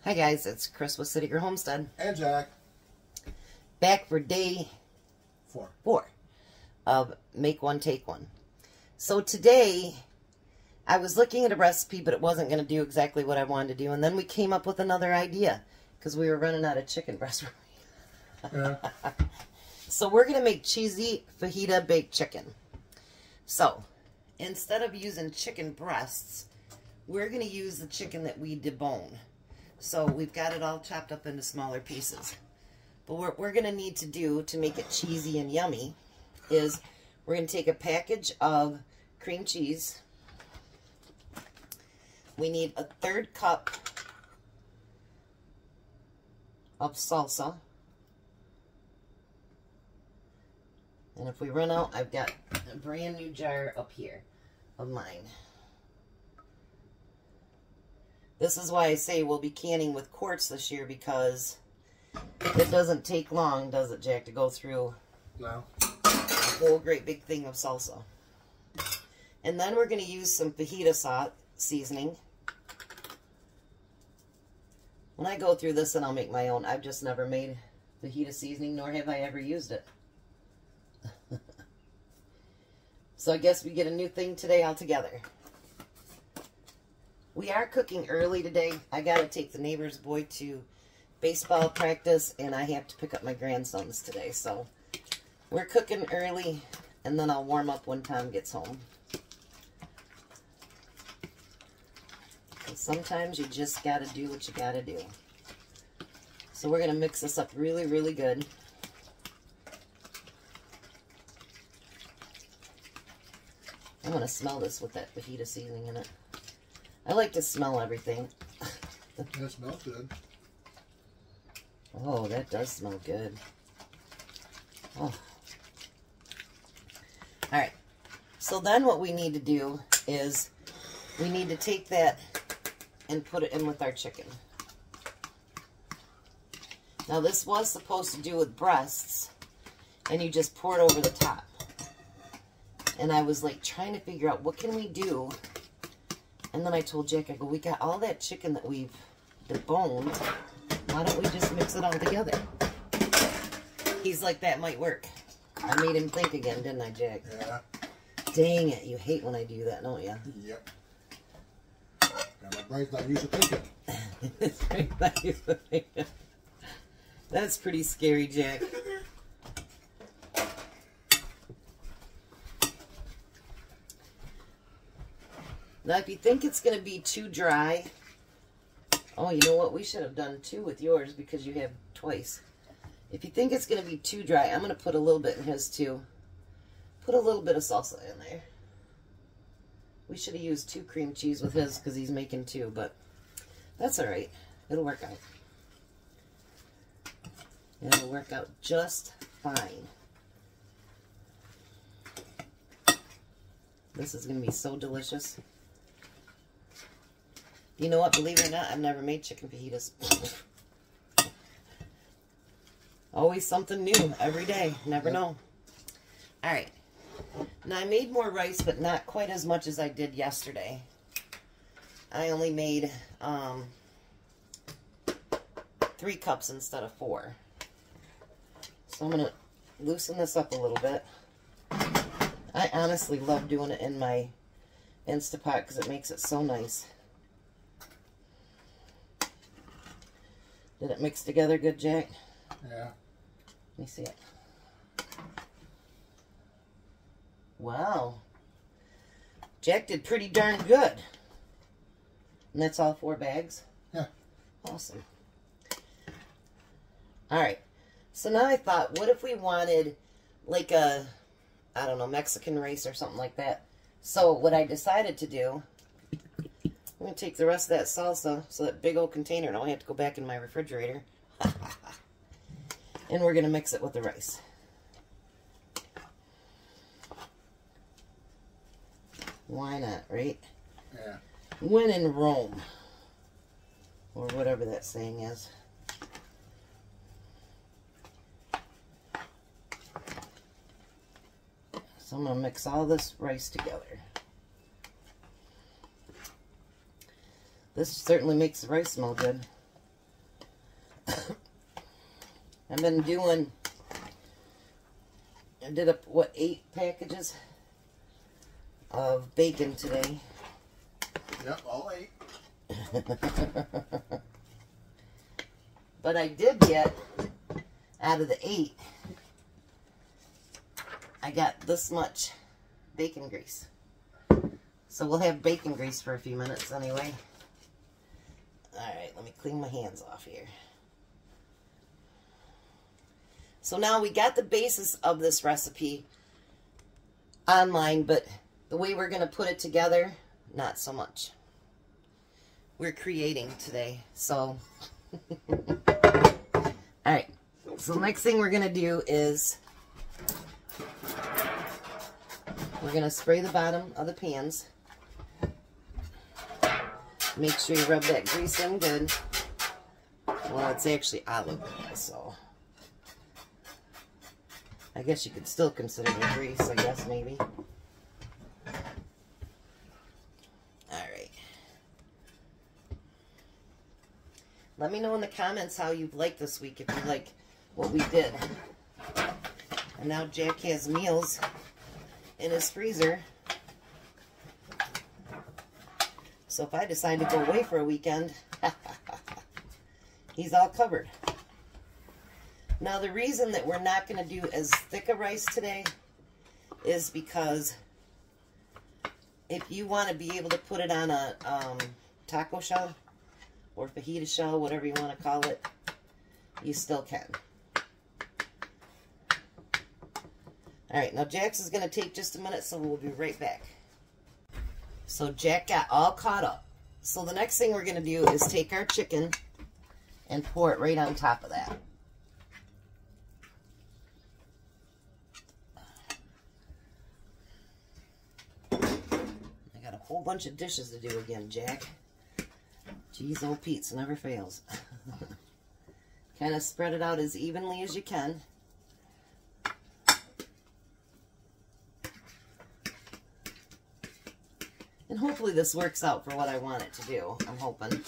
Hi guys, it's Chris with City Girl Homestead. And Jack. Back for day 4 of Make One, Take One. So today, I was looking at a recipe, but it wasn't going to do exactly what I wanted to do. And then we came up with another idea, because we were running out of chicken breast. Yeah. So we're going to make cheesy fajita baked chicken. So, instead of using chicken breasts, we're going to use the chicken that we debone. So we've got it all chopped up into smaller pieces. But what we're going to need to do to make it cheesy and yummy is we're going to take a package of cream cheese. We need a 1/3 cup of salsa. And if we run out, I've got a brand new jar up here of mine. This is why I say we'll be canning with quarts this year, because it doesn't take long, does it, Jack, to go through a whole great big thing of salsa. And then we're going to use some fajita seasoning. When I go through this, then I'll make my own. I've just never made fajita seasoning, nor have I ever used it. So I guess we get a new thing today altogether. We are cooking early today. I got to take the neighbor's boy to baseball practice, and I have to pick up my grandsons today. So we're cooking early, and then I'll warm up when Tom gets home. And sometimes you just got to do what you got to do. So we're going to mix this up really, really good. I want to smell this with that fajita seasoning in it. I like to smell everything. That smells good. Oh, that does smell good. Oh. Alright. So then what we need to do is we need to take that and put it in with our chicken. Now this was supposed to do with breasts, and you just pour it over the top. And I was like trying to figure out what can we do. And then I told Jack, I go, we got all that chicken that we've deboned. Why don't we just mix it all together? He's like, that might work. I made him think again, didn't I, Jack? Yeah. Dang it. You hate when I do that, don't you? Yep. And my brain's not used to thinking. His brain's not used to thinking. That's pretty scary, Jack. Now, if you think it's going to be too dry, oh, you know what? We should have done 2 with yours because you have twice. If you think it's going to be too dry, I'm going to put a little bit in his too. Put a little bit of salsa in there. We should have used 2 cream cheese with his because he's making 2, but that's all right. It'll work out. It'll work out just fine. This is going to be so delicious. You know what? Believe it or not, I've never made chicken fajitas. Always something new every day. Never know. All right. Now, I made more rice, but not quite as much as I did yesterday. I only made 3 cups instead of 4. So I'm going to loosen this up a little bit. I honestly love doing it in my Instapot because it makes it so nice. Did it mix together good, Jack? Yeah. Let me see it. Wow. Jack did pretty darn good. And that's all 4 bags? Yeah. Awesome. Alright. So now I thought, what if we wanted like a, I don't know, Mexican rice or something like that? So what I decided to do, I'm going to take the rest of that salsa, so that big old container, and I have to go back in my refrigerator. And we're going to mix it with the rice. Why not, right? Yeah. When in Rome. Or whatever that saying is. So I'm going to mix all this rice together. This certainly makes the rice smell good. I've been doing, I did up, what, 8 packages of bacon today. Yep, all 8. But I did get, out of the 8, I got this much bacon grease. So we'll have bacon grease for a few minutes anyway. Alright, let me clean my hands off here. So now we got the basis of this recipe online, but the way we're going to put it together, not so much. We're creating today, so... Alright, so the next thing we're going to do is we're going to spray the bottom of the pans. Make sure you rub that grease in good. Well, it's actually olive oil, so I guess you could still consider it grease, I guess, maybe. Alright. Let me know in the comments how you've liked this week, if you like what we did. And now Jack has meals in his freezer. So if I decide to go away for a weekend, he's all covered. Now the reason that we're not going to do as thick a rice today is because if you want to be able to put it on a taco shell or fajita shell, whatever you want to call it, you still can. Alright, now Jack's is going to take just a minute, so we'll be right back. So Jack got all caught up. So the next thing we're going to do is take our chicken and pour it right on top of that. I got a whole bunch of dishes to do again, Jack. Jeez, old Pete's never fails. Kind of spread it out as evenly as you can. And hopefully this works out for what I want it to do. I'm hoping.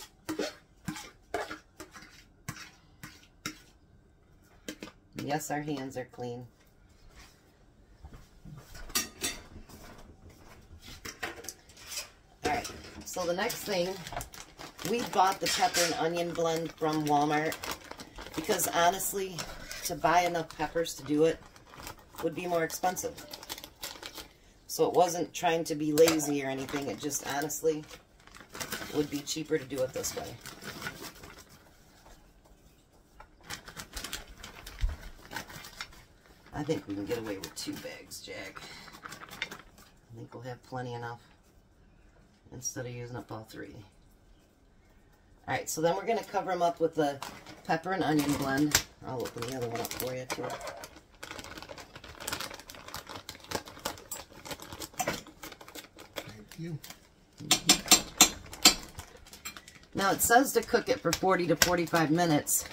Yes, our hands are clean. Alright, so the next thing, we bought the pepper and onion blend from Walmart because honestly, to buy enough peppers to do it would be more expensive. So it wasn't trying to be lazy or anything. It just honestly would be cheaper to do it this way. I think we can get away with 2 bags, Jack. I think we'll have plenty enough instead of using up all 3. Alright, so then we're going to cover them up with the pepper and onion blend. I'll open the other one up for you too. You. Now it says to cook it for 40 to 45 minutes,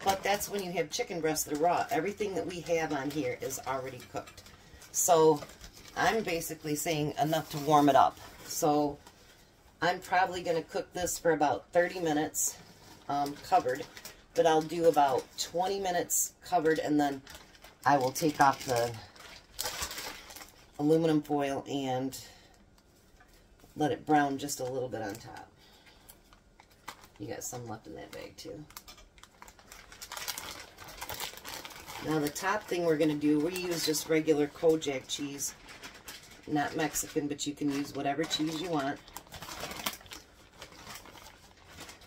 but that's when you have chicken breasts that are raw. Everything that we have on here is already cooked. So I'm basically saying enough to warm it up. So I'm probably going to cook this for about 30 minutes covered, but I'll do about 20 minutes covered, and then I will take off the aluminum foil and let it brown just a little bit on top. You got some left in that bag too. Now the top thing we're going to do, we use just regular Kojak cheese. Not Mexican, but you can use whatever cheese you want.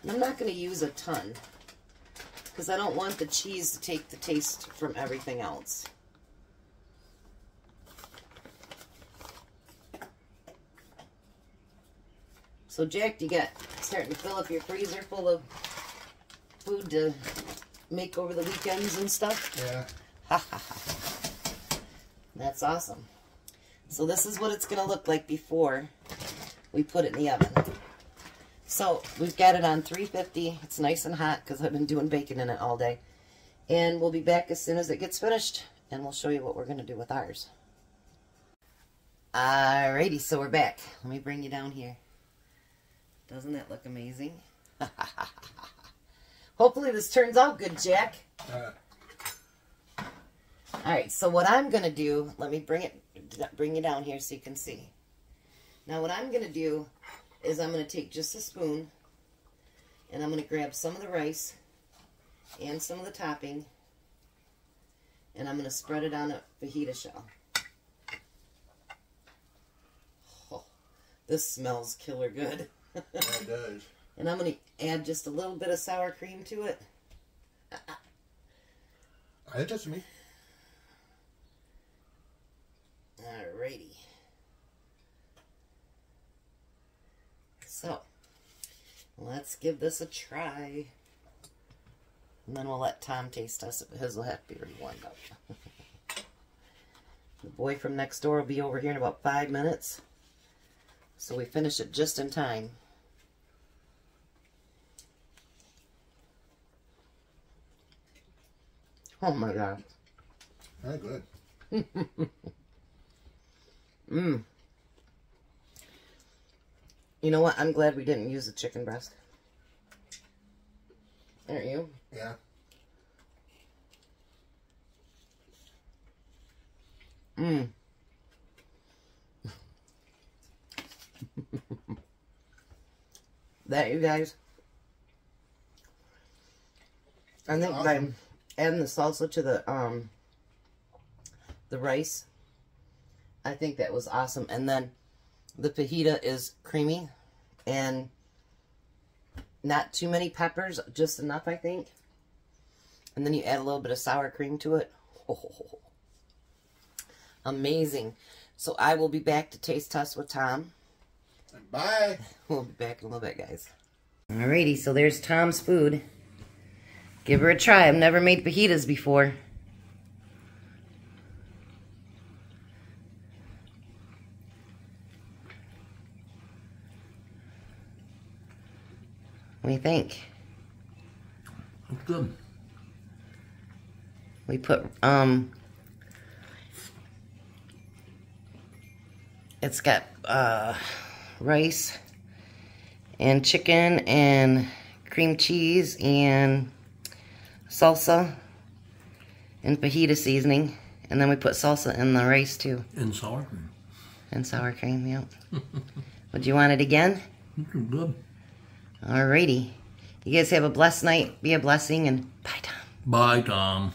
And I'm not going to use a ton because I don't want the cheese to take the taste from everything else. So Jack, you got starting to fill up your freezer full of food to make over the weekends and stuff? Yeah. Ha ha ha. That's awesome. So this is what it's going to look like before we put it in the oven. So we've got it on 350. It's nice and hot because I've been doing bacon in it all day. And we'll be back as soon as it gets finished, and we'll show you what we're going to do with ours. Alrighty, so we're back. Let me bring you down here. Doesn't that look amazing? Hopefully this turns out good, Jack. Uh, Alright, so what I'm going to do, let me bring you down here so you can see. Now what I'm going to do is I'm going to take just a spoon and I'm going to grab some of the rice and some of the topping and I'm going to spread it on a fajita shell. Oh, this smells killer good. yeah, it does. And I'm going to add just a little bit of sour cream to it. That's me. Alrighty. So, let's give this a try. And then we'll let Tom taste us. His will have to be warmed up. The boy from next door will be over here in about 5 minutes. So we finish it just in time. Oh my God. Very good. Mmm. You know what? I'm glad we didn't use the chicken breast. Aren't you? Yeah. Mmm. That, you guys. I think by adding the salsa to the rice, I think that was awesome. And then the fajita is creamy and not too many peppers, just enough, I think. And then you add a little bit of sour cream to it. Oh, amazing. So I will be back to taste test with Tom. Bye. We'll be back in a little bit, guys. Alrighty, so there's Tom's food. Give her a try. I've never made fajitas before. What do you think? It's good. We put, it's got, rice and chicken and cream cheese and salsa and fajita seasoning. And then we put salsa in the rice too. And sour cream. And sour cream, yep. Would you want it again? It's good. Alrighty. You guys have a blessed night. Be a blessing and bye, Tom. Bye, Tom.